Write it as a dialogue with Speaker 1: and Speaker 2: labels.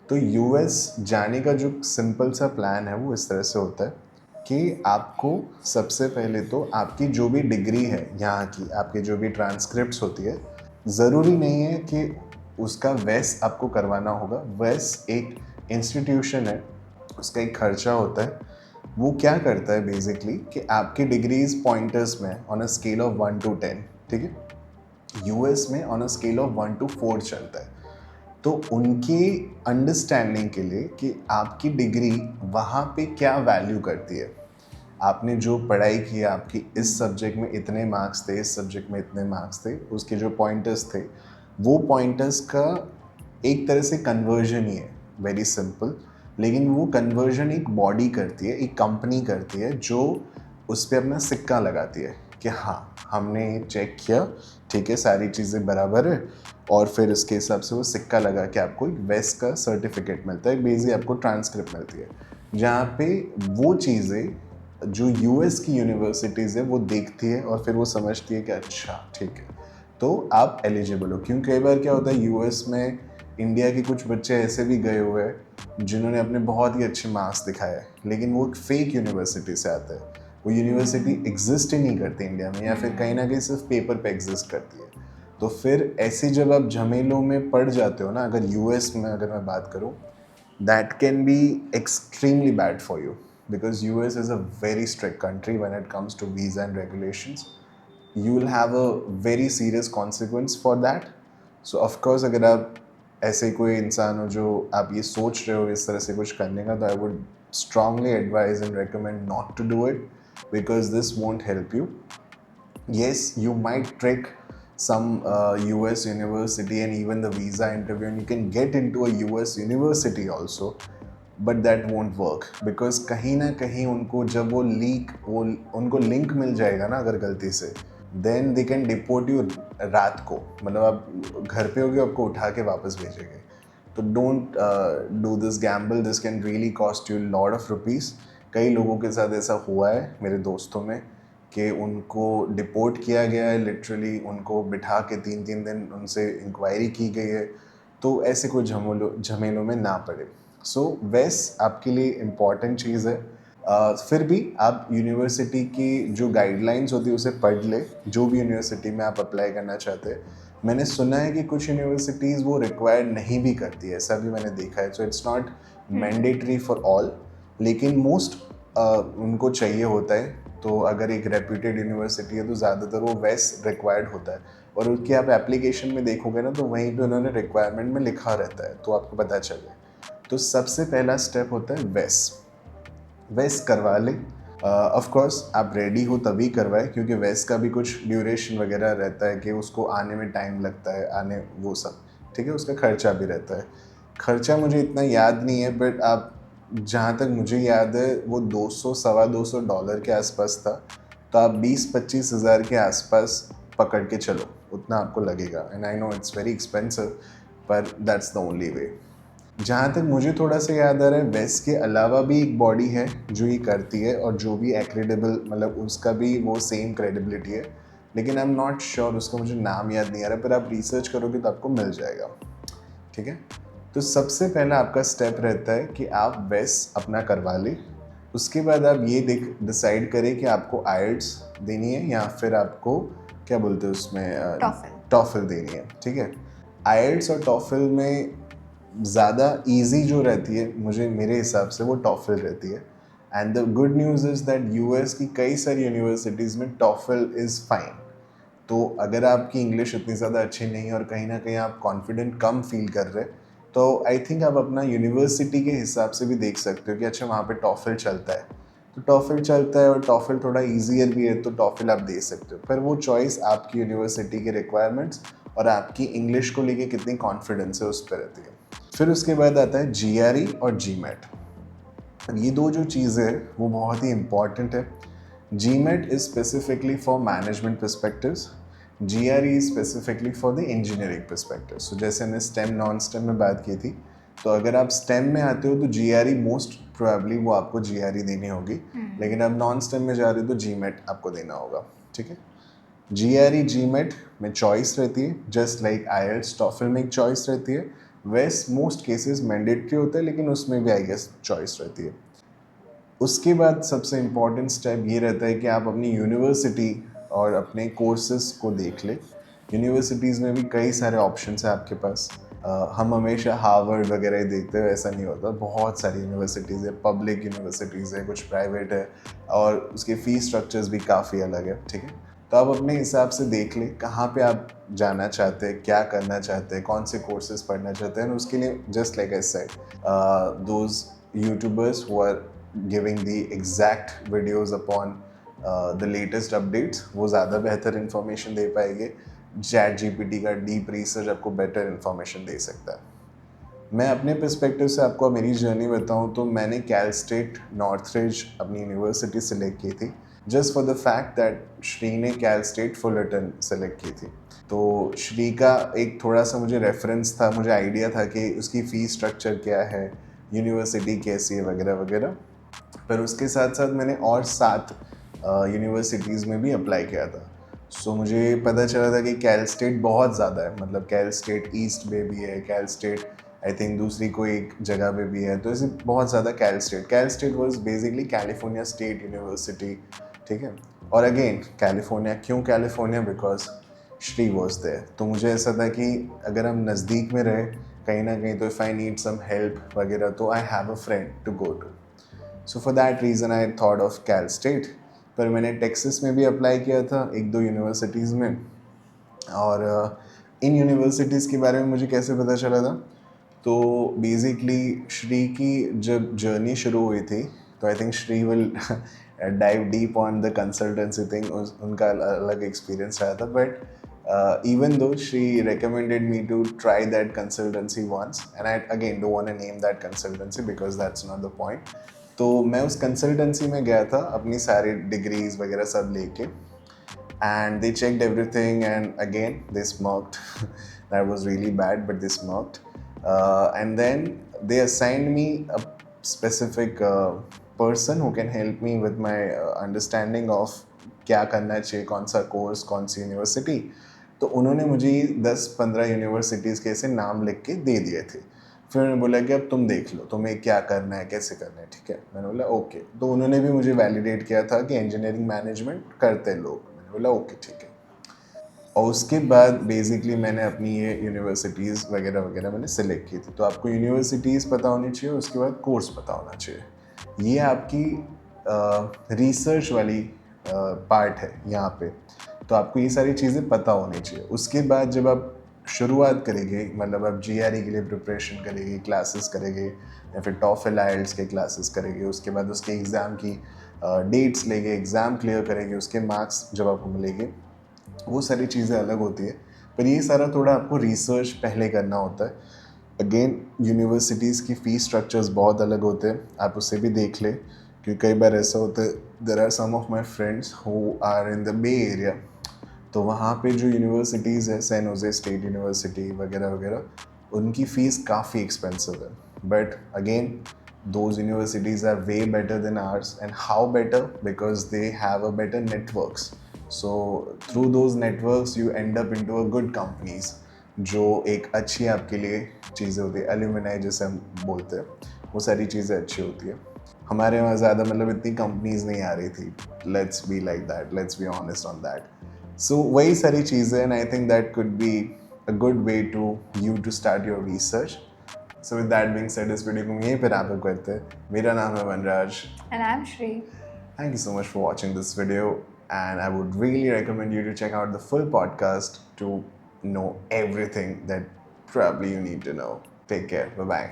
Speaker 1: तो यूएस जाने का जो सिंपल सा प्लान है वो इस तरह से होता है कि आपको सबसे पहले तो आपकी जो भी डिग्री है यहाँ की, आपकी जो भी ट्रांसक्रिप्ट्स होती है, ज़रूरी नहीं है कि उसका वेस आपको करवाना होगा। वेस एक इंस्टीट्यूशन है, उसका एक खर्चा होता है। वो क्या करता है बेसिकली कि आपकी डिग्रीज पॉइंटर्स में on a scale of 1 to 10, ठीक है। यूएस में on a scale of 1 to 4 चलता है। तो उनकी अंडरस्टैंडिंग के लिए कि आपकी डिग्री वहाँ पे क्या वैल्यू करती है, आपने जो पढ़ाई की है, आपकी इस सब्जेक्ट में इतने मार्क्स थे, इस सब्जेक्ट में इतने मार्क्स थे, उसके जो पॉइंटर्स थे, वो पॉइंटर्स का एक तरह से कन्वर्जन ही है, वेरी सिंपल। लेकिन वो कन्वर्जन एक बॉडी करती है, एक कंपनी करती है जो उस पर अपना सिक्का लगाती है कि हाँ हमने चेक किया, ठीक है, सारी चीज़ें बराबर है, और फिर इसके हिसाब से वो सिक्का लगा के आपको एक वेस का सर्टिफिकेट मिलता है, बेसिकली आपको ट्रांसक्रिप्ट मिलती है, जहाँ पे वो चीज़ें जो यूएस की यूनिवर्सिटीज़ है वो देखती है और फिर वो समझती है कि अच्छा ठीक है तो आप एलिजिबल हो। क्योंकि कई बार क्या होता है यूएस में इंडिया के कुछ बच्चे ऐसे भी गए हुए हैं जिन्होंने अपने बहुत ही अच्छे मार्क्स दिखाए हैं, लेकिन वो फेक यूनिवर्सिटी से आते हैं, वो यूनिवर्सिटी एग्जिस्ट ही नहीं करती इंडिया में, या फिर कहीं ना कहीं सिर्फ पेपर पे एग्जिस्ट करती है। तो फिर ऐसे जब आप झमेलों में पड़ जाते हो ना, अगर यूएस में अगर मैं बात करूँ, that can be extremely bad for you because US is a very strict country when it comes to visa and regulations. You will have a very serious consequence for that. So of course अगर आप ऐसे कोई इंसान हो जो आप ये सोच रहे हो इस तरह से कुछ करने का, तो I would strongly advise and recommend not to do it because this won't help you. Yes, you might trick some US university and even the visa interview, and you can get into a US university also, but that won't work because कहीं ना कहीं उनको जब वो उनको link मिल जाएगा ना अगर गलती से, then they can deport you रात को, मतलब आप घर पे होगे, आपको उठा के वापस भेजेंगे। तो don't do this Gamble, this can really cost you lot of rupees. कई लोगों के साथ ऐसा हुआ है मेरे दोस्तों में कि उनको डिपोर्ट किया गया है, लिटरली उनको बिठा के 3-3 दिन उनसे इंक्वायरी की गई है। तो ऐसे कोई झमेलों में ना पड़े। सो वेस आपके लिए इम्पॉर्टेंट चीज़ है। फिर भी आप यूनिवर्सिटी की जो गाइडलाइंस होती है उसे पढ़ ले, जो भी यूनिवर्सिटी में आप अप्लाई करना चाहते हैं। मैंने सुना है कि कुछ यूनिवर्सिटीज़ वो रिक्वायर नहीं भी करती है, ऐसा भी मैंने देखा है। So it's not mandatory for all, लेकिन मोस्ट उनको चाहिए होता है। तो अगर एक रेप्यूटेड यूनिवर्सिटी है तो ज़्यादातर वो वेस रिक्वायर्ड होता है, और उसकी आप एप्लीकेशन में देखोगे ना तो वहीं पे उन्होंने रिक्वायरमेंट में लिखा रहता है, तो आपको पता चले। तो सबसे पहला स्टेप होता है वेस। वेस करवा लें। ऑफ कोर्स आप रेडी हो तभी करवाएं, क्योंकि वेस का भी कुछ ड्यूरेशन वगैरह रहता है कि उसको आने में टाइम लगता है, आने वो सब, ठीक है, उसका खर्चा भी रहता है। खर्चा मुझे इतना याद नहीं है, बट आप जहाँ तक मुझे याद है वो 200 सवा $200 के आसपास था। तो आप 20-25 हज़ार के आसपास पकड़ के चलो, उतना आपको लगेगा। And I know it's very expensive, पर दैट्स द ओनली वे। जहाँ तक मुझे थोड़ा सा याद आ रहा है, वेस के अलावा भी एक बॉडी है जो ये करती है और जो भी एक्रेडिबल, मतलब उसका भी वो सेम क्रेडिबिलिटी है, लेकिन आई एम नॉट श्योर, उसका मुझे नाम याद नहीं आ रहा, पर आप रिसर्च करोगे तो आपको मिल जाएगा, ठीक है। तो सबसे पहला आपका स्टेप रहता है कि आप वेस अपना करवा लें। उसके बाद आप ये डिसाइड करें कि आपको आइल्स देनी है या फिर आपको क्या बोलते हैं उसमें
Speaker 2: टॉफल।
Speaker 1: टॉफल देनी है, ठीक है। आइल्स और टॉफल में ज़्यादा इजी जो रहती है मुझे मेरे हिसाब से वो टॉफल रहती है। And the good news is that US की कई सारी यूनिवर्सिटीज़ में टॉफल इज़ फाइन। तो अगर आपकी इंग्लिश इतनी ज़्यादा अच्छी नहीं है और कहीं ना कहीं आप कॉन्फिडेंट कम फील कर रहे, तो आई थिंक आप अपना यूनिवर्सिटी के हिसाब से भी देख सकते हो कि अच्छा वहाँ पे टॉफल चलता है, तो टॉफल चलता है और टॉफल थोड़ा ईजियर भी है तो टॉफल आप दे सकते हो। पर वो चॉइस आपकी यूनिवर्सिटी के रिक्वायरमेंट्स और आपकी इंग्लिश को लेके कितनी कॉन्फिडेंस है उस पर रहती है। फिर उसके बाद आता है जीआरई और जीमेट। ये दो जो चीज़ें हैं वो बहुत ही इम्पॉर्टेंट है। GMAT is specifically for management perspectives. GRE is specifically for the engineering perspective. So जैसे हमने STEM नॉन STEM में बात की थी, तो अगर आप STEM में आते हो तो GRE मोस्ट प्रोबेबली वो आपको GRE देनी होगी, लेकिन आप नॉन STEM में जा रहे हो तो GMAT आपको देना होगा, ठीक है। GRE GMAT में चॉइस रहती है, जस्ट लाइक IELTS TOEFL में एक चॉइस रहती है, वेस्ट मोस्ट केसेस मैंडेटरी होता है, लेकिन उसमें भी आई गेस चॉइस रहती है। उसके बाद सबसे इम्पॉर्टेंट स्टेप ये रहता है कि आप अपनी यूनिवर्सिटी और अपने कोर्सेज को देख लें। यूनिवर्सिटीज़ में भी कई सारे ऑप्शंस हैं आपके पास। हम हमेशा हार्वर्ड वगैरह ही देखते हैं, ऐसा नहीं होता। बहुत सारी यूनिवर्सिटीज़ है, पब्लिक यूनिवर्सिटीज़ है, कुछ प्राइवेट है, और उसके फ़ीस स्ट्रक्चर्स भी काफ़ी अलग है, ठीक है। तो आप अपने हिसाब से देख लें कहाँ पे आप जाना चाहते हैं, क्या करना चाहते हैं, कौन से कोर्सेज पढ़ना चाहते हैं। उसके लिए just like I said, those YouTubers who are giving the exact videos upon the latest updates, वो ज़्यादा बेहतर इन्फॉर्मेशन दे पाएंगे। चैट जीपीटी का डीप रिसर्च आपको बेटर इन्फॉर्मेशन दे सकता है। मैं अपने पर्सपेक्टिव से आपको मेरी जर्नी बताऊं तो मैंने कैल स्टेट नॉर्थरिज अपनी यूनिवर्सिटी सेलेक्ट की थी, just for the fact that Shri ने कैल स्टेट फुलरटन सेलेक्ट की थी। तो श्री का एक थोड़ा सा मुझे रेफरेंस था, मुझे आइडिया था कि उसकी फ़ीस स्ट्रक्चर क्या है, यूनिवर्सिटी कैसी है वगैरह वगैरह। पर उसके साथ साथ मैंने और 7 यूनिवर्सिटीज़ में भी अप्लाई किया था। सो मुझे पता चला था कि कैल स्टेट बहुत ज़्यादा है, मतलब कैल स्टेट ईस्ट में भी है, कैल स्टेट आई थिंक दूसरी कोई एक जगह पे भी है, तो ऐसे बहुत ज़्यादा Cal State was basically California State University, ठीक है। और अगेन कैलिफोर्निया, क्यों California? Because Shri was there. तो मुझे ऐसा था कि अगर हम नज़दीक में रहे कहीं ना कहीं, तो if I need some help वगैरह, तो I have a friend to go to. So for that reason I thought of Cal state. पर मैंने टेक्सास में भी अप्लाई किया था एक दो यूनिवर्सिटीज़ में। और इन यूनिवर्सिटीज़ के बारे में मुझे कैसे पता चला था? तो बेसिकली श्री की जब जर्नी शुरू हुई थी, तो I think Shri will dive deep on the consultancy thing, उनका अलग एक्सपीरियंस रहा था। But even though she recommended me to try that consultancy once, and I again don't want to name that consultancy because that's not the point. तो मैं उस consultancy में गया था अपनी सारी डिग्रीज वगैरह सब लेके, and they checked everything, and again they smirked. That was really bad, but they smirked. And then they assigned me a specific person who can help me with my understanding of क्या करना चाहिए, कौन सा course, कौन सी university. तो उन्होंने मुझे 10-15 universities के ऐसे नाम लिख के दे दिए थे। फिर उन्होंने बोला कि अब तुम देख लो तुम्हें क्या करना है, कैसे करना है, ठीक है। मैंने बोला ओके। तो उन्होंने भी मुझे वैलिडेट किया था कि इंजीनियरिंग मैनेजमेंट करते हैं लोग। मैंने बोला ओके ठीक है। और उसके बाद बेसिकली मैंने अपनी ये यूनिवर्सिटीज़ वगैरह वगैरह मैंने सेलेक्ट की थी। तो आपको यूनिवर्सिटीज़ पता होनी चाहिए, उसके बाद कोर्स पता होना चाहिए। ये आपकी रिसर्च वाली पार्ट है यहाँ पे। तो आपको ये सारी चीज़ें पता होनी चाहिए। उसके बाद जब आप शुरुआत करेंगे, मतलब आप जीआरई के लिए प्रिपरेशन करेंगे, क्लासेस करेंगे, या फिर टॉफल आइल्स के क्लासेस करेंगे, उसके बाद उसके एग्ज़ाम की डेट्स लेंगे, एग्ज़ाम क्लियर करेंगे, उसके मार्क्स जब आपको मिलेंगे, वो सारी चीज़ें अलग होती है। पर ये सारा थोड़ा आपको रिसर्च पहले करना होता है। अगेन यूनिवर्सिटीज़ की फ़ीस स्ट्रक्चर्स बहुत अलग होते हैं, आप उससे भी देख लें। क्योंकि कई बार ऐसा होता है, there are some of my friends who are in the bay area, तो वहाँ पे जो यूनिवर्सिटीज़ है, सैन होजे स्टेट यूनिवर्सिटी वगैरह वगैरह, उनकी फ़ीस काफ़ी एक्सपेंसिव है। But again those universities are way better than ours. And how better? Because they have a better networks. So through those networks you end up into a good companies, जो एक अच्छी आपके लिए चीज़ें होती है, एल्यूमिनाई जैसे हम बोलते हैं, वो सारी चीज़ें अच्छी होती है। हमारे वहाँ ज़्यादा मतलब इतनी कंपनीज नहीं आ रही थी, let's be like that, let's be honest on that. So वही सारी चीज़ें, and I think that could be a good way to you to start your research. So with that being said, इस वीडियो को यहीं पे wrap up करते हैं। मेरा नाम है वनराज।
Speaker 2: And I'm Shri.
Speaker 1: Thank you so much for watching this video, and I would really recommend you to check out the full podcast to know everything that probably you need to know. Take care. Bye bye.